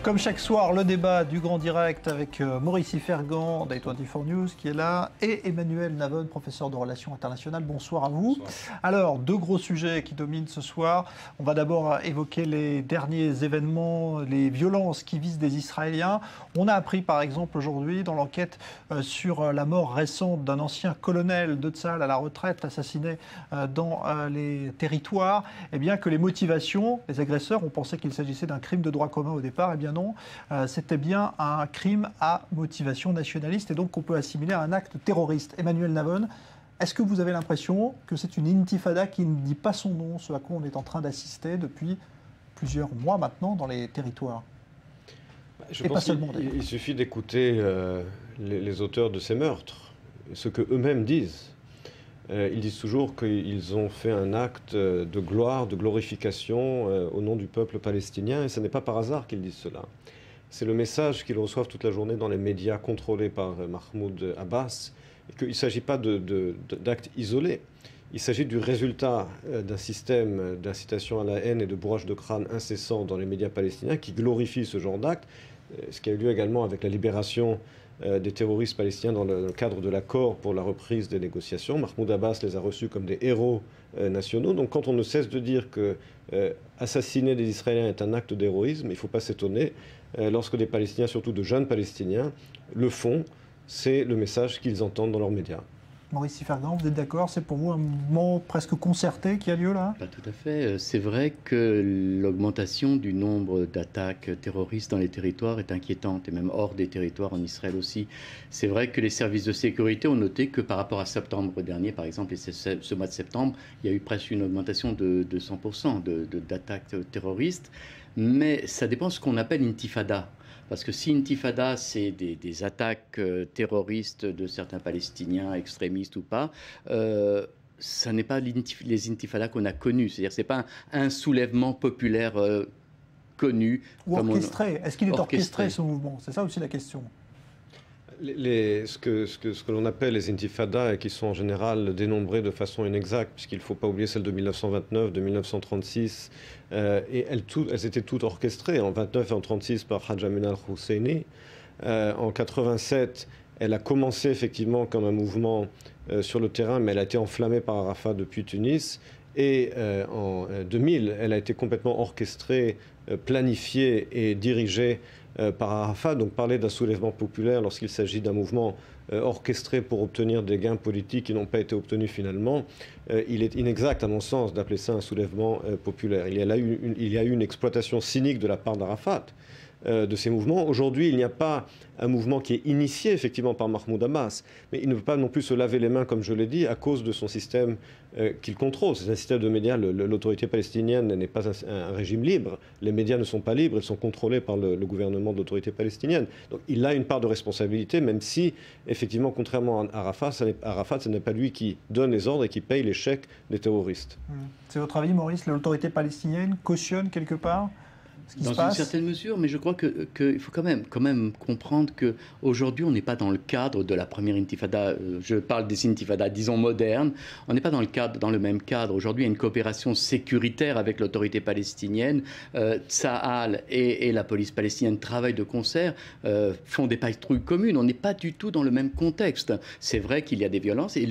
Comme chaque soir, le débat du Grand Direct avec Maurice Fergan d'I24 News qui est là et Emmanuel Navon, professeur de relations internationales. Bonsoir à vous. Bonsoir. Alors, deux gros sujets qui dominent ce soir. On va d'abord évoquer les derniers événements, les violences qui visent des Israéliens. On a appris par exemple aujourd'hui dans l'enquête sur la mort récente d'un ancien colonel de Tsahal à la retraite assassiné dans les territoires, eh bien que les motivations, les agresseurs, on pensait qu'il s'agissait d'un crime de droit commun au départ, eh bien non, c'était bien un crime à motivation nationaliste et donc qu'on peut assimiler à un acte terroriste. Emmanuel Navon, est-ce que vous avez l'impression que c'est une intifada qui ne dit pas son nom, ce à quoi on est en train d'assister depuis plusieurs mois maintenant dans les territoires? Je pense qu'il suffit d'écouter les auteurs de ces meurtres, ce qu'eux-mêmes disent. Ils disent toujours qu'ils ont fait un acte de gloire, de glorification au nom du peuple palestinien, et ce n'est pas par hasard qu'ils disent cela. C'est le message qu'ils reçoivent toute la journée dans les médias contrôlés par Mahmoud Abbas, et qu'il ne s'agit pas d'actes isolés. Il s'agit du résultat d'un système d'incitation à la haine et de bourrage de crâne incessant dans les médias palestiniens qui glorifie ce genre d'actes, ce qui a eu lieu également avec la libération des terroristes palestiniens dans le cadre de l'accord pour la reprise des négociations. Mahmoud Abbas les a reçus comme des héros nationaux. Donc quand on ne cesse de dire que assassiner des Israéliens est un acte d'héroïsme, il ne faut pas s'étonner lorsque des Palestiniens, surtout de jeunes Palestiniens, le font. C'est le message qu'ils entendent dans leurs médias. Maurice Fergan, vous êtes d'accord? C'est pour vous un mouvement presque concerté qui a lieu là? Pas tout à fait. C'est vrai que l'augmentation du nombre d'attaques terroristes dans les territoires est inquiétante, et même hors des territoires, en Israël aussi. C'est vrai que les services de sécurité ont noté que par rapport à septembre dernier, par exemple, et ce mois de septembre, il y a eu presque une augmentation de 100% d'attaques terroristes. Mais ça dépend de ce qu'on appelle intifada. Parce que si intifada, c'est des attaques terroristes de certains Palestiniens, extrémistes ou pas, ça n'est pas les intifadas qu'on a connus. C'est-à-dire que ce n'est pas un soulèvement populaire connu. Ou orchestré. Est-ce qu'il est orchestré, ce mouvement? C'est ça aussi la question. Ce que l'on appelle les intifadas, et qui sont en général dénombrées de façon inexacte, puisqu'il ne faut pas oublier celles de 1929, de 1936, et elles étaient toutes orchestrées, en 29 et en 1936 par Haj Amin al-Husseini. En 87, elle a commencé effectivement comme un mouvement sur le terrain, mais elle a été enflammée par Arafat depuis Tunis. Et en 2000, elle a été complètement orchestrée, planifiée et dirigée par Arafat. Donc parler d'un soulèvement populaire lorsqu'il s'agit d'un mouvement orchestré pour obtenir des gains politiques qui n'ont pas été obtenus finalement, il est inexact à mon sens d'appeler ça un soulèvement populaire. Il y a eu une exploitation cynique de la part d'Arafat de ces mouvements. Aujourd'hui, il n'y a pas un mouvement qui est initié effectivement par Mahmoud Abbas, mais il ne peut pas non plus se laver les mains, comme je l'ai dit, à cause de son système qu'il contrôle. C'est un système de médias. L'autorité palestinienne n'est pas un régime libre. Les médias ne sont pas libres, ils sont contrôlés par le gouvernement de l'autorité palestinienne. Donc il a une part de responsabilité, même si, effectivement, contrairement à Arafat, ce n'est pas lui qui donne les ordres et qui paye les chèques des terroristes. C'est votre avis, Maurice? L'autorité palestinienne cautionne quelque part dans une certaine mesure, mais je crois qu'il faut quand même comprendre qu'aujourd'hui, on n'est pas dans le cadre de la première intifada. Je parle des intifadas, disons, modernes. On n'est pas dans le même cadre. Aujourd'hui, il y a une coopération sécuritaire avec l'autorité palestinienne. Tsahal et la police palestinienne travaillent de concert, font des patrouilles communes. On n'est pas du tout dans le même contexte. C'est vrai qu'il y a des violences et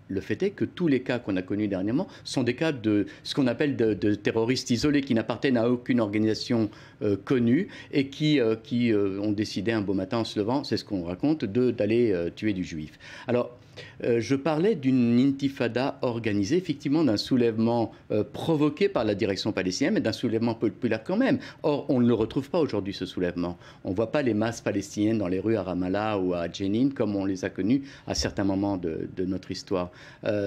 le fait est que tous les cas qu'on a connus dernièrement sont des cas de ce qu'on appelle de terroristes isolés qui n'appartiennent à aucune organisation connue et qui ont décidé un beau matin en se levant, c'est ce qu'on raconte, d'aller tuer du juif. Alors, je parlais d'une intifada organisée, effectivement d'un soulèvement provoqué par la direction palestinienne, mais d'un soulèvement populaire quand même. Or, on ne le retrouve pas aujourd'hui, ce soulèvement. On ne voit pas les masses palestiniennes dans les rues à Ramallah ou à Jenin comme on les a connues à certains moments de notre histoire.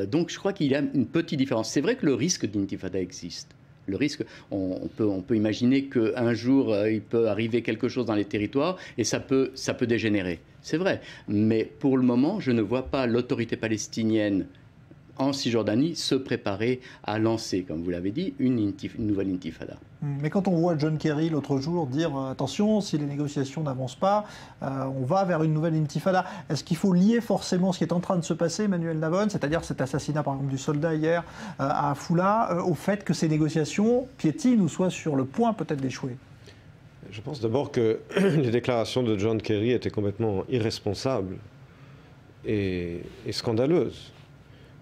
Donc, je crois qu'il y a une petite différence. C'est vrai que le risque d'intifada existe. Le risque, on peut imaginer qu'un jour, il peut arriver quelque chose dans les territoires et ça peut dégénérer. C'est vrai. Mais pour le moment, je ne vois pas l'autorité palestinienne en Cisjordanie se préparer à lancer, comme vous l'avez dit, une nouvelle intifada. Mais quand on voit John Kerry l'autre jour dire attention, si les négociations n'avancent pas, on va vers une nouvelle intifada. Est-ce qu'il faut lier forcément ce qui est en train de se passer, Emmanuel Navon, c'est-à-dire cet assassinat par exemple du soldat hier à Afula, au fait que ces négociations piétinent ou soient sur le point peut-être d'échouer? Je pense d'abord que les déclarations de John Kerry étaient complètement irresponsables et scandaleuses,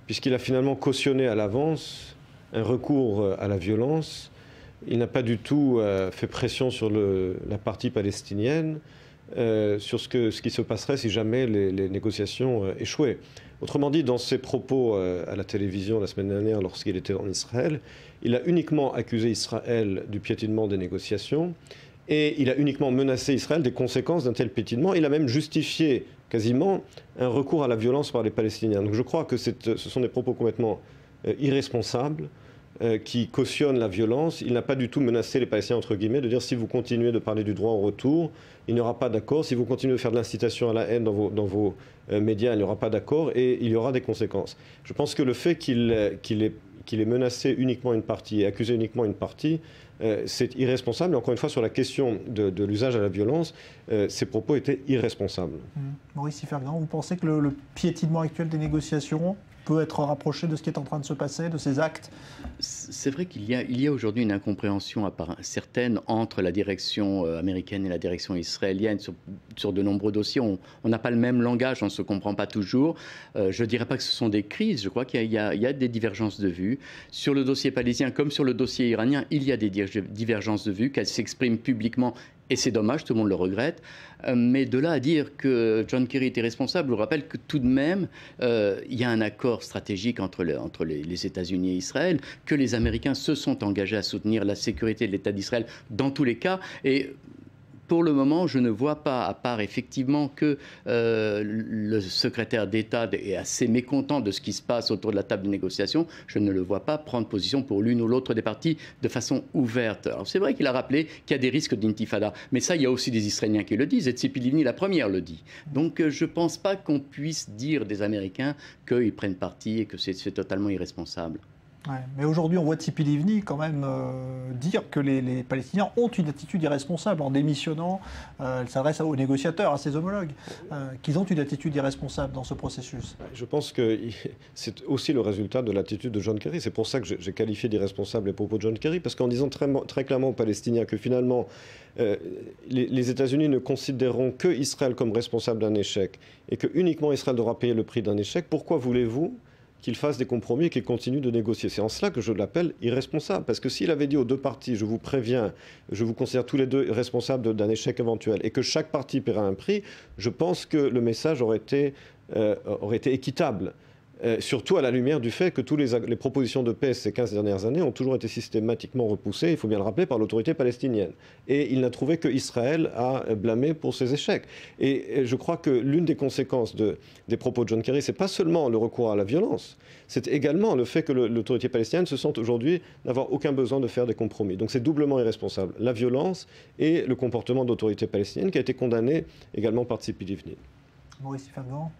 puisqu'il a finalement cautionné à l'avance un recours à la violence. Il n'a pas du tout fait pression sur la partie palestinienne, sur ce qui se passerait si jamais les négociations échouaient. Autrement dit, dans ses propos à la télévision la semaine dernière, lorsqu'il était en Israël, il a uniquement accusé Israël du piétinement des négociations et il a uniquement menacé Israël des conséquences d'un tel piétinement. Il a même justifié quasiment un recours à la violence par les Palestiniens. Donc je crois que ce sont des propos complètement irresponsables qui cautionnent la violence. Il n'a pas du tout menacé les Palestiniens, entre guillemets, de dire si vous continuez de parler du droit au retour, il n'y aura pas d'accord. Si vous continuez de faire de l'incitation à la haine dans vos médias, il n'y aura pas d'accord et il y aura des conséquences. Je pense que le fait qu'il ait menacé uniquement une partie et accusé uniquement une partie, c'est irresponsable. Et encore une fois, sur la question de l'usage à la violence, ces propos étaient irresponsables. Maurice Sifergan, vous pensez que le piétinement actuel des négociations peut être rapproché de ce qui est en train de se passer, de ces actes? C'est vrai qu'il y a aujourd'hui une incompréhension certaine entre la direction américaine et la direction israélienne sur de nombreux dossiers. On n'a pas le même langage, on ne se comprend pas toujours. Je ne dirais pas que ce sont des crises, je crois qu'il y a des divergences de vues. Sur le dossier palestinien comme sur le dossier iranien, il y a des divergences de vues, qu'elles s'expriment publiquement. Et c'est dommage, tout le monde le regrette. Mais de là à dire que John Kerry était responsable, je vous rappelle que tout de même, il y a un accord stratégique entre les États-Unis et Israël, que les Américains se sont engagés à soutenir la sécurité de l'État d'Israël dans tous les cas. Et pour le moment, je ne vois pas, à part effectivement que le secrétaire d'État est assez mécontent de ce qui se passe autour de la table de négociation, je ne le vois pas prendre position pour l'une ou l'autre des parties de façon ouverte. Alors c'est vrai qu'il a rappelé qu'il y a des risques d'intifada, mais ça, il y a aussi des Israéliens qui le disent, et Tzipi Livni, la première, le dit. Donc je ne pense pas qu'on puisse dire des Américains qu'ils prennent parti et que c'est totalement irresponsable. Ouais, mais aujourd'hui, on voit Tzipi Livni quand même dire que les Palestiniens ont une attitude irresponsable en démissionnant. Elle s'adresse aux négociateurs, à ses homologues, qu'ils ont une attitude irresponsable dans ce processus. Je pense que c'est aussi le résultat de l'attitude de John Kerry. C'est pour ça que j'ai qualifié d'irresponsable les propos de John Kerry, parce qu'en disant très clairement aux Palestiniens que finalement les États-Unis ne considéreront que Israël comme responsable d'un échec et que uniquement Israël devra payer le prix d'un échec, pourquoi voulez-vous qu'il fasse des compromis et qu'il continue de négocier? C'est en cela que je l'appelle irresponsable. Parce que s'il avait dit aux deux parties, je vous préviens, je vous considère tous les deux responsables d'un échec éventuel, et que chaque partie paiera un prix, je pense que le message aurait été équitable. Surtout à la lumière du fait que toutes les propositions de paix ces 15 dernières années ont toujours été systématiquement repoussées, il faut bien le rappeler, par l'autorité palestinienne. Et il n'a trouvé qu'Israël à blâmer pour ses échecs. Et je crois que l'une des conséquences des propos de John Kerry, c'est pas seulement le recours à la violence, c'est également le fait que l'autorité palestinienne se sente aujourd'hui n'avoir aucun besoin de faire des compromis. Donc c'est doublement irresponsable. La violence et le comportement de l'autorité palestinienne qui a été condamné également par Tzipi Livni. Maurice Sifergan.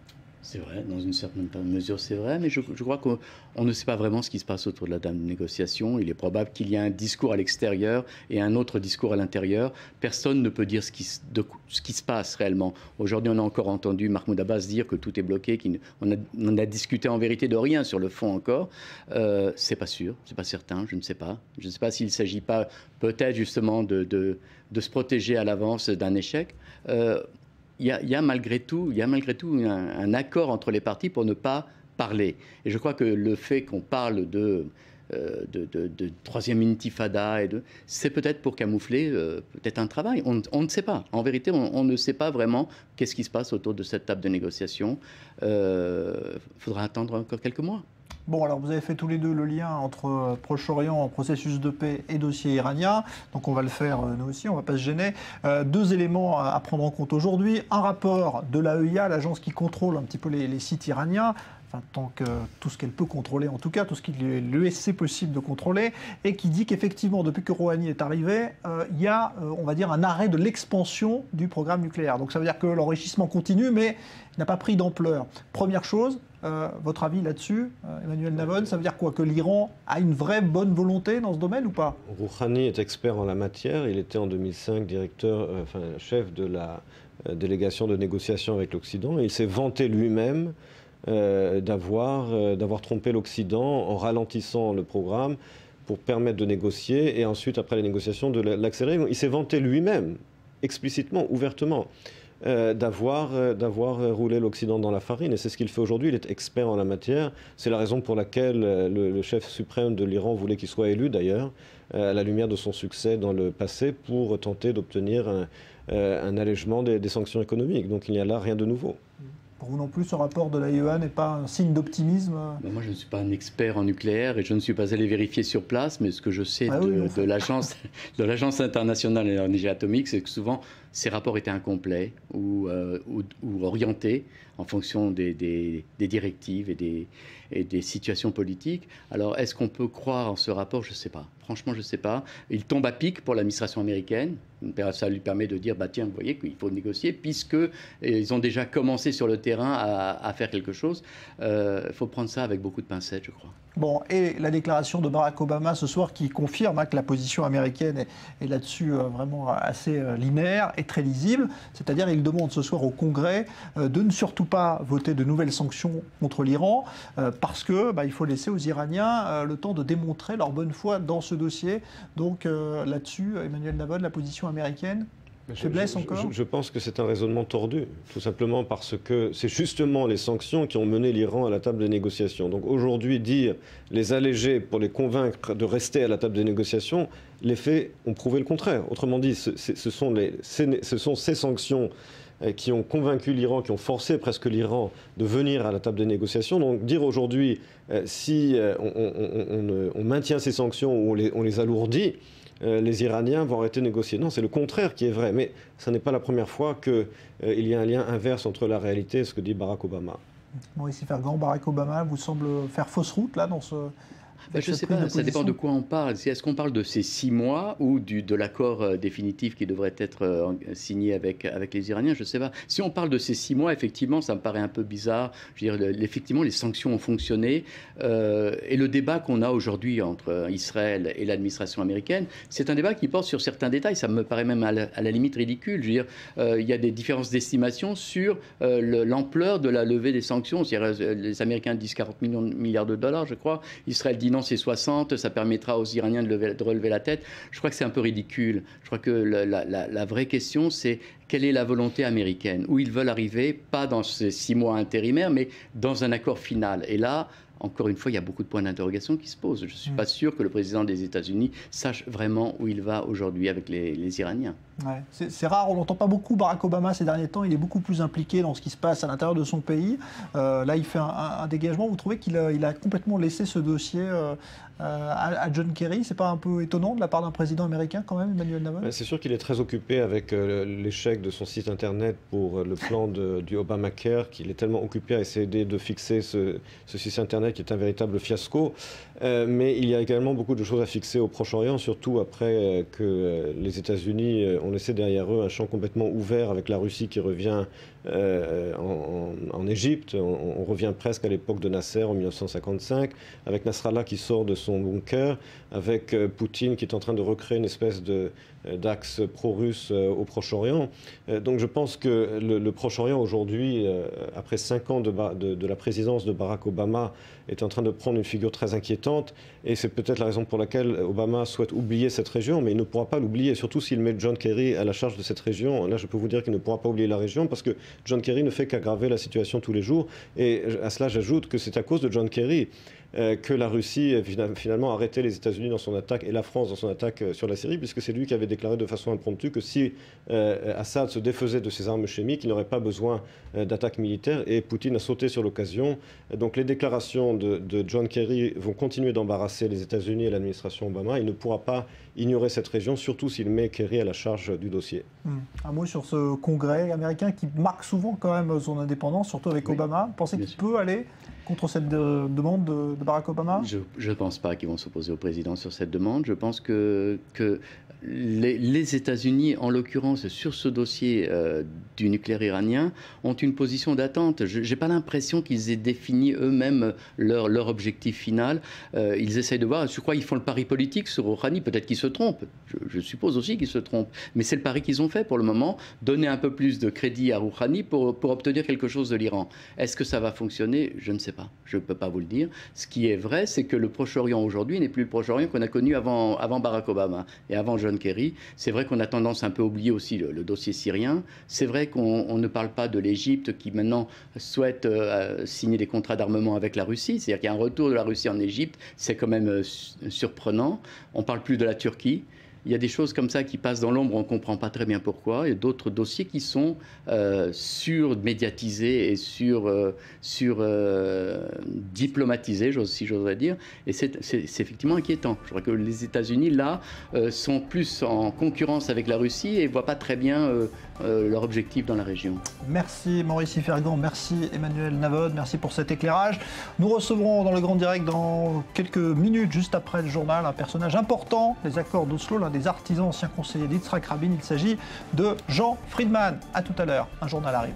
C'est vrai, dans une certaine mesure, c'est vrai, mais je crois qu'on ne sait pas vraiment ce qui se passe autour de la table de négociation. Il est probable qu'il y ait un discours à l'extérieur et un autre discours à l'intérieur. Personne ne peut dire ce qui se passe réellement. Aujourd'hui, on a encore entendu Mahmoud Abbas dire que tout est bloqué, on a discuté en vérité de rien sur le fond encore. C'est pas sûr, c'est pas certain, je ne sais pas. Je ne sais pas s'il ne s'agit pas peut-être justement de se protéger à l'avance d'un échec. Il y a malgré tout un accord entre les parties pour ne pas parler. Et je crois que le fait qu'on parle de troisième intifada, c'est peut-être pour camoufler peut-être un travail. On ne sait pas. En vérité, on ne sait pas vraiment qu'est-ce qui se passe autour de cette table de négociation. Il faudra attendre encore quelques mois. Bon, alors vous avez fait tous les deux le lien entre Proche-Orient, processus de paix et dossier iranien. Donc on va le faire nous aussi, on ne va pas se gêner. Deux éléments à prendre en compte aujourd'hui. Un rapport de l'AEIA, l'agence qui contrôle un petit peu les sites iraniens. Enfin, tant que tout ce qu'elle peut contrôler, en tout cas, tout ce qu'il lui est possible de contrôler, et qui dit qu'effectivement, depuis que Rouhani est arrivé, il y a, on va dire, un arrêt de l'expansion du programme nucléaire. Donc ça veut dire que l'enrichissement continue, mais il n'a pas pris d'ampleur. Première chose, votre avis là-dessus, Emmanuel Navon, ça veut dire quoi? Que l'Iran a une vraie bonne volonté dans ce domaine ou pas? Rouhani est expert en la matière. Il était en 2005 chef de la délégation de négociation avec l'Occident, et il s'est vanté lui-même d'avoir trompé l'Occident en ralentissant le programme pour permettre de négocier et ensuite, après les négociations, de l'accélérer. Il s'est vanté lui-même, explicitement, ouvertement, d'avoir roulé l'Occident dans la farine. Et c'est ce qu'il fait aujourd'hui. Il est expert en la matière. C'est la raison pour laquelle le chef suprême de l'Iran voulait qu'il soit élu, d'ailleurs, à la lumière de son succès dans le passé, pour tenter d'obtenir un allègement des sanctions économiques. Donc il n'y a là rien de nouveau. Pour vous non plus, ce rapport de l'AIEA n'est pas un signe d'optimisme? Moi, je ne suis pas un expert en nucléaire et je ne suis pas allé vérifier sur place, mais ce que je sais de l'Agence internationale de l'énergie atomique, c'est que souvent, ces rapports étaient incomplets ou orientés en fonction des directives et des situations politiques. Alors, est-ce qu'on peut croire en ce rapport? Je ne sais pas. Franchement, je ne sais pas. Il tombe à pic pour l'administration américaine. Ça lui permet de dire, tiens, vous voyez qu'il faut négocier, puisqu'ils ont déjà commencé sur le terrain à faire quelque chose. Il faut prendre ça avec beaucoup de pincettes, je crois. Bon, et la déclaration de Barack Obama ce soir qui confirme que la position américaine est là-dessus vraiment assez linéaire et très lisible. C'est-à-dire qu'il demande ce soir au Congrès de ne surtout pas voter de nouvelles sanctions contre l'Iran parce qu'il faut laisser aux Iraniens le temps de démontrer leur bonne foi dans ce dossier. Donc là-dessus, Emmanuel Navon, la position américaine faiblesse encore? Je pense que c'est un raisonnement tordu, tout simplement parce que c'est justement les sanctions qui ont mené l'Iran à la table des négociations. Donc aujourd'hui, dire les alléger pour les convaincre de rester à la table des négociations, les faits ont prouvé le contraire. Autrement dit, ce sont ces sanctions qui ont convaincu l'Iran, qui ont forcé presque l'Iran de venir à la table des négociations. Donc dire aujourd'hui, si on maintient ces sanctions ou on les alourdit, les Iraniens vont arrêter de négocier. Non, c'est le contraire qui est vrai. Mais ce n'est pas la première fois qu'il y a un lien inverse entre la réalité et ce que dit Barack Obama. Maurice Fergand, Barack Obama vous semble faire fausse route là dans ce... Je ne sais pas, ça dépend de quoi on parle. Est-ce qu'on parle de ces 6 mois ou de l'accord définitif qui devrait être signé avec les Iraniens? Je ne sais pas. Si on parle de ces 6 mois, effectivement, ça me paraît un peu bizarre. Je veux dire, effectivement, les sanctions ont fonctionné. Et le débat qu'on a aujourd'hui entre Israël et l'administration américaine, c'est un débat qui porte sur certains détails. Ça me paraît même à la limite ridicule. Je veux dire, il y a des différences d'estimation sur l'ampleur de la levée des sanctions. Les Américains disent 40 milliards de dollars, je crois. Israël dit non, c'est 60, ça permettra aux Iraniens de relever la tête. Je crois que c'est un peu ridicule. Je crois que la vraie question, c'est quelle est la volonté américaine? Où ils veulent arriver, pas dans ces 6 mois intérimaires, mais dans un accord final. Et là, encore une fois, il y a beaucoup de points d'interrogation qui se posent. Je ne suis pas sûr que le président des États-Unis sache vraiment où il va aujourd'hui avec les Iraniens. Ouais. C'est rare, on n'entend pas beaucoup Barack Obama ces derniers temps. Il est beaucoup plus impliqué dans ce qui se passe à l'intérieur de son pays. Là, il fait un dégagement. Vous trouvez qu'il a complètement laissé ce dossier à John Kerry? C'est pas un peu étonnant de la part d'un président américain quand même, Emmanuel Navon? C'est sûr qu'il est très occupé avec l'échec de son site internet pour le plan du Obamacare, qu'il est tellement occupé à essayer de fixer ce site internet qui est un véritable fiasco. Mais il y a également beaucoup de choses à fixer au Proche-Orient, surtout après que les États-Unis ont laissé derrière eux un champ complètement ouvert avec la Russie qui revient en Égypte. On revient presque à l'époque de Nasser en 1955, avec Nasrallah qui sort de son bunker, avec Poutine qui est en train de recréer une espèce d'axe pro-russe au Proche-Orient. Donc je pense que le Proche-Orient aujourd'hui, après 5 ans de la présidence de Barack Obama, est en train de prendre une figure très inquiétante. Et c'est peut-être la raison pour laquelle Obama souhaite oublier cette région, mais il ne pourra pas l'oublier, surtout s'il met John Kerry à la charge de cette région. Là, je peux vous dire qu'il ne pourra pas oublier la région, parce que John Kerry ne fait qu'aggraver la situation tous les jours. Et à cela, j'ajoute que c'est à cause de John Kerry que la Russie finalement a arrêté les États-Unis dans son attaque et la France dans son attaque sur la Syrie, puisque c'est lui qui avait déclaré de façon impromptue que si Assad se défaisait de ses armes chimiques, il n'aurait pas besoin d'attaque militaire, et Poutine a sauté sur l'occasion. Donc les déclarations de John Kerry vont continuer d'embarrasser les États-Unis et l'administration Obama. Il ne pourra pas ignorer cette région, surtout s'il met Kerry à la charge du dossier. Un mot sur ce congrès américain qui marque souvent quand même son indépendance, surtout avec Obama. Vous pensez qu'il peut aller contre cette demande de Barack Obama? Je ne pense pas qu'ils vont s'opposer au président sur cette demande. Je pense que les États-Unis, en l'occurrence, sur ce dossier du nucléaire iranien, ont une position d'attente. Je n'ai pas l'impression qu'ils aient défini eux-mêmes leur objectif final. Ils essayent de voir, je crois qu'ils font le pari politique sur Rouhani. Peut-être qu'ils se trompent. Je suppose aussi qu'ils se trompent. Mais c'est le pari qu'ils ont fait pour le moment. Donner un peu plus de crédit à Rouhani pour obtenir quelque chose de l'Iran. Est-ce que ça va fonctionner? Je ne sais pas. Je ne peux pas vous le dire. Ce qui est vrai, c'est que le Proche-Orient aujourd'hui n'est plus le Proche-Orient qu'on a connu avant Barack Obama et avant John Kerry. C'est vrai qu'on a tendance un peu à oublier aussi le dossier syrien. C'est vrai qu'on ne parle pas de l'Égypte qui maintenant souhaite signer des contrats d'armement avec la Russie. C'est-à-dire qu'il y a un retour de la Russie en Égypte. C'est quand même surprenant. On ne parle plus de la Turquie. Il y a des choses comme ça qui passent dans l'ombre, on ne comprend pas très bien pourquoi. Il y a d'autres dossiers qui sont surmédiatisés et diplomatisés, si j'oserais dire. Et c'est effectivement inquiétant. Je crois que les États-Unis, là, sont plus en concurrence avec la Russie et ne voient pas très bien leur objectif dans la région. Merci Maurice Yfergan, merci Emmanuel Navod, merci pour cet éclairage. Nous recevrons dans le Grand Direct dans quelques minutes, juste après le journal, un personnage important, les accords d'Oslo, l'un des artisans anciens conseillers d'Yitzhak Rabin. Il s'agit de Jean Friedman. À tout à l'heure, un journal arrive.